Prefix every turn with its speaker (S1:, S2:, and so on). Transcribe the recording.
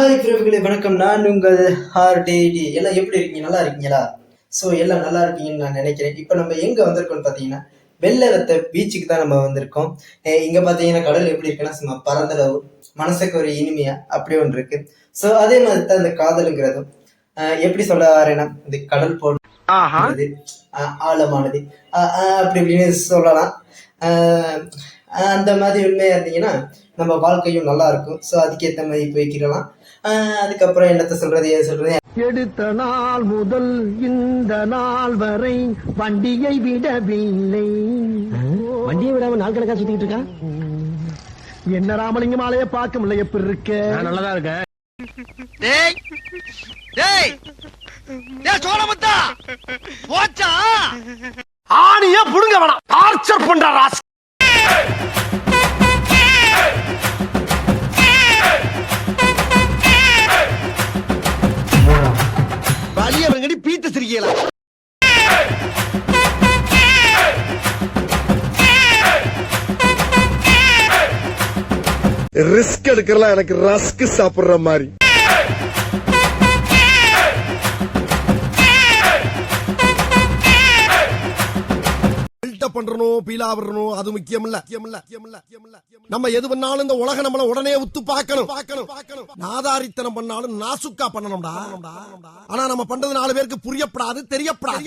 S1: Hi பிரபுகளே, வணக்கம். நான் உங்கள் ஹார்டேடி. எல்லாம் எப்படி இருக்கீங்க? நல்லா இருக்கீங்களா? ஸோ எல்லாம் நல்லா இருக்கீங்கன்னு நான் நினைக்கிறேன். இப்போ நம்ம எங்கே வந்திருக்கோம்னு பார்த்தீங்கன்னா, வெள்ளவத்த பீச்சுக்கு தான் நம்ம வந்திருக்கோம். இங்கே பார்த்தீங்கன்னா கடல் எப்படி இருக்குன்னா சும்மா பரந்தளவு, மனசுக்கு ஒரு இனிமையா அப்படி ஒன்று இருக்கு. ஸோ அதே மாதிரி தான் இந்த காதலுங்கிறதும். எப்படி சொல்ல வரேன்னா, இந்த கடல் போன்றது ஆழமானது அப்படி இப்படின்னு சொல்லலாம். அந்த மாதிரி உண்மையாக இருந்தீங்கன்னா நம்ம வாழ்க்கையும் நல்லா இருக்கும். ஸோ அதுக்கேற்ற மாதிரி போய்க்கிடலாம். அதுக்கப்புறம் என்னத்த சொல்றது, ஏன் சொல்றது,
S2: எடுத்த நாள் முதல் இந்த நாள் வரை வண்டியை விடவில்லை.
S3: வண்டியை விடாம நாள் கணக்கா சுத்திட்டு இருக்கா?
S2: என்ன ராமலிங்கம் ஆலைய பார்க்க முடியல, எப்படி இருக்க?
S3: நல்லதா இருக்க.
S2: ஆணிய புடுங்க வேணாம், டார்ச்சர் பண்ற ராஸ். வலியவங்கடி பீத்த சிரிக்கலாம்.
S4: ரிஸ்க் எடுக்கிறலாம் எனக்கு ரஸ்க் சாப்பிடுற மாதிரி. பண்றணும் பீலா வரணும், அது முக்கியம் இல்ல. நம்ம எது பண்ணாலும் இந்த உலக நம்மள உடனே உத்து பார்க்கணும். நாதாரித்தனம் பண்ணாலும் நாசுக்கா பண்ணணும்டா. ஆனா நம்ம பண்றது 4 பேருக்கு புரியப்படாது, தெரியப்படாது.